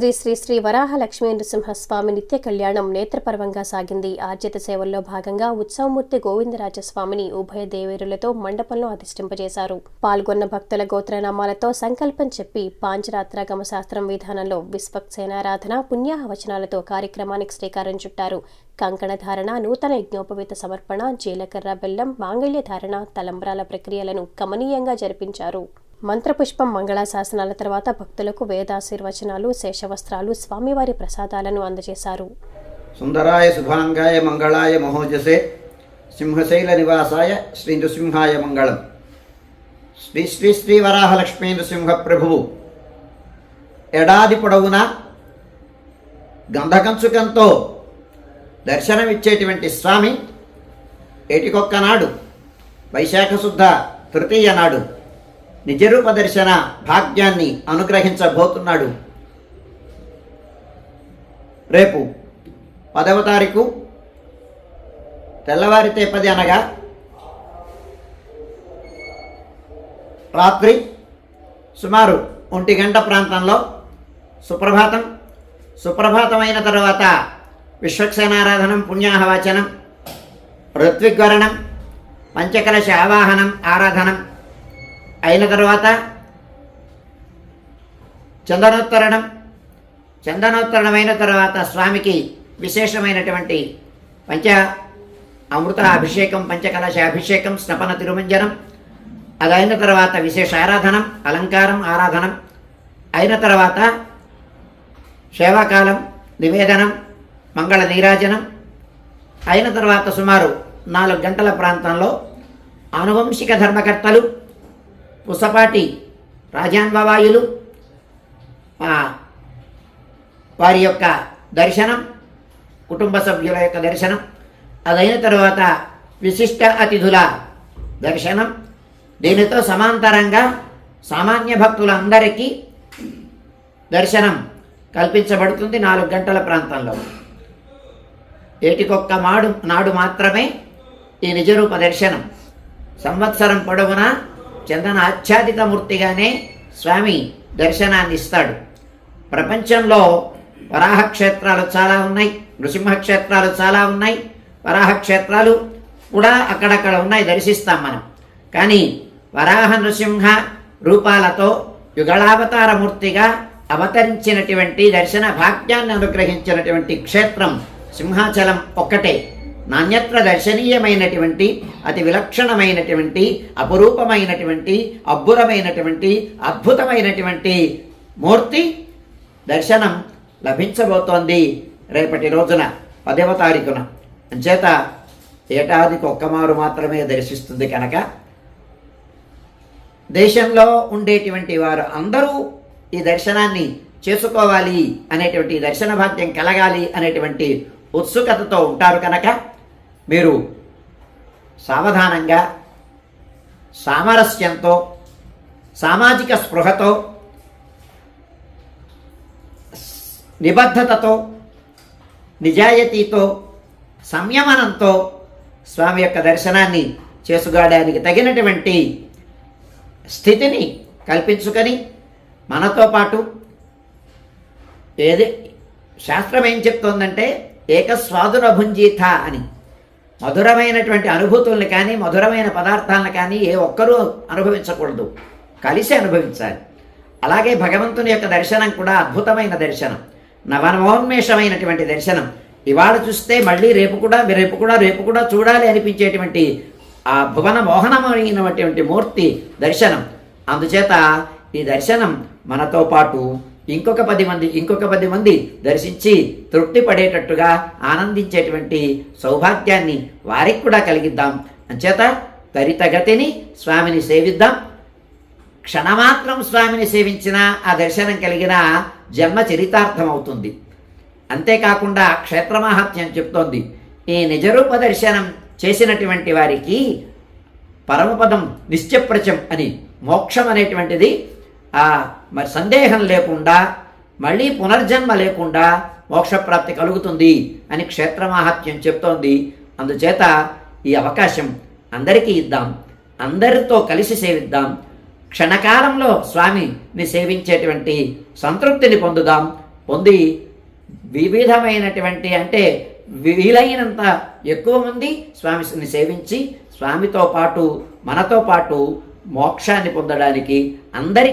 శ్రీ శ్రీ శ్రీ వరాహ లక్ష్మీ నృసింహస్వామి నిత్య కళ్యాణం నేత్రపర్వంగా సాగింది. ఆర్జిత సేవల్లో భాగంగా ఉత్సవమూర్తి గోవిందరాజస్వామిని ఉభయ దేవేరులతో మండపంలో అధిష్ఠింపజేశారు. పాల్గొన్న భక్తుల గోత్రనామాలతో సంకల్పం చెప్పి పాంచరాత్రాగమ శాస్త్రం విధానంలో విశ్వక్సేనారాధన పుణ్యాహవచనాలతో కార్యక్రమానికి శ్రీకారం చుట్టారు. కంకణధారణ, నూతన యజ్ఞోపవీత సమర్పణ, జీలకర్ర బెల్లం, మాంగళ్య ధారణ, తలంబ్రాల ప్రక్రియలను కమనీయంగా జరిపించారు. మంత్రపుష్పం, మంగళాశాసనాల తర్వాత భక్తులకు వేదాశీర్వచనాలు, శేషవస్త్రాలు, స్వామివారి ప్రసాదాలను అందజేశారు. సుందరాయ శుభాంగాయ మంగళాయ మహోజసే సింహశైల నివాసాయ శ్రీ నృసింహాయ మంగళం. శ్రీ శ్రీ శ్రీ వరాహలక్ష్మీ నృసింహ ప్రభువు ఏడాది పొడవునా గంధకంచుకంతో దర్శనమిచ్చేటువంటి స్వామి ఏటికొక్కనాడు వైశాఖ శుద్ధ తృతీయ నాడు నిజరూప దర్శన భాగ్యాన్ని అనుగ్రహించబోతున్నాడు. రేపు 10వ తారీఖు తెల్లవారితే 10 అనగా రాత్రి సుమారు 1 గంట ప్రాంతంలో సుప్రభాతమైన తర్వాత విశ్వక్సేనారాధనం, పుణ్యాహవచనం, ఋత్విగ్వరణం, పంచకలశ ఆవాహనం, ఆరాధనం అయిన తర్వాత చందనోత్తరణమైన తర్వాత స్వామికి విశేషమైనటువంటి పంచ అమృత అభిషేకం, పంచకలశ అభిషేకం, స్నపన తిరుమంజనం, అదైన తర్వాత విశేష ఆరాధనం, అలంకారం, ఆరాధనం అయిన తర్వాత సేవాకాలం, నివేదనం, మంగళ నీరాజనం అయిన తర్వాత సుమారు 4 గంటల ప్రాంతంలో ఆనువంశిక ధర్మకర్తలు, పుసపాటి రాజాన్వవాయులు వారి యొక్క దర్శనం, కుటుంబ సభ్యుల యొక్క దర్శనం, అదైన తర్వాత విశిష్ట అతిథుల దర్శనం. దీనితో సమాంతరంగా సామాన్య భక్తులందరికీ దర్శనం కల్పించబడుతుంది 4 గంటల ప్రాంతంలో. ఏటికొక్క నాడు మాత్రమే ఈ నిజరూప దర్శనం. సంవత్సరం పొడవునా చందన ఆచ్ఛాదిత మూర్తిగానే స్వామి దర్శనాన్ని ఇస్తాడు. ప్రపంచంలో వరాహ క్షేత్రాలు చాలా ఉన్నాయి, నృసింహ క్షేత్రాలు చాలా ఉన్నాయి, వరాహ క్షేత్రాలు కూడా అక్కడక్కడ ఉన్నాయి, దర్శిస్తాం మనం. కానీ వరాహ నృసింహ రూపాలతో యుగళావతార మూర్తిగా అవతరించినటువంటి దర్శన భాగ్యాన్ని అనుగ్రహించినటువంటి క్షేత్రం సింహాచలం ఒక్కటే. నాణ్యత్ర దర్శనీయమైనటువంటి, అతి విలక్షణమైనటువంటి, అపురూపమైనటువంటి, అబ్బురమైనటువంటి, అద్భుతమైనటువంటి మూర్తి దర్శనం లభించబోతోంది రేపటి రోజున 10వ తారీఖున. అంచేత ఏటాదికి ఒక్కమారు మాత్రమే దర్శిస్తుంది కనుక దేశంలో ఉండేటువంటి వారు అందరూ ఈ దర్శనాన్ని చేసుకోవాలి అనేటువంటి, దర్శన భాగ్యం కలగాలి అనేటువంటి ఉత్సుకతతో ఉంటారు కనుక మీరు సావధానంగా, సామరస్యంతో, సామాజిక స్పృహతో, నిబద్ధతతో, నిజాయితీతో, సంయమనంతో స్వామి యొక్క దర్శనాన్ని చేసుకోవడానికి తగినటువంటి స్థితిని కల్పించుకొని మనతో పాటు శాస్త్రం ఏం చెప్తోందంటే ఏకస్వాదున భుంజీత అని. మధురమైనటువంటి అనుభూతుల్ని కానీ, మధురమైన పదార్థాలను కానీ ఏ ఒక్కరూ అనుభవించకూడదు, కలిసి అనుభవించాలి. అలాగే భగవంతుని యొక్క దర్శనం కూడా అద్భుతమైన దర్శనం, నవనవోన్మేషమైనటువంటి దర్శనం. ఇవాళ చూస్తే మళ్ళీ రేపు కూడా చూడాలి అనిపించేటువంటి ఆ భువన మోహనమైనటువంటి మూర్తి దర్శనం. అందుచేత ఈ దర్శనం మనతో పాటు ఇంకొక 10 మంది దర్శించి తృప్తి పడేటట్టుగా ఆనందించేటువంటి సౌభాగ్యాన్ని వారికి కూడా కలిగిద్దాం. అంచేత త్వరితగతిని స్వామిని సేవిద్దాం. క్షణమాత్రం స్వామిని సేవించిన ఆ దర్శనం కలిగిన జన్మ చరితార్థం అవుతుంది. అంతేకాకుండా క్షేత్రమాహాత్మ్యం చెప్తోంది, ఈ నిజరూప దర్శనం చేసినటువంటి వారికి పరమపదం నిశ్చప్రచం అని, మోక్షం అనేటువంటిది మరి సందేహం లేకుండా, మళ్ళీ పునర్జన్మ లేకుండా మోక్షప్రాప్తి కలుగుతుంది అని క్షేత్రమాహాత్మ్యం చెప్తోంది. అందుచేత ఈ అవకాశం అందరికీ ఇద్దాం, అందరితో కలిసి సేవిద్దాం. క్షణకాలంలో స్వామిని సేవించేటువంటి సంతృప్తిని పొందుదాం. పొంది వివిధమైనటువంటి అంటే వీలైనంత ఎక్కువ మంది స్వామిని సేవించి స్వామితో పాటు మనతో పాటు మోక్షాన్ని పొందడానికి అందరి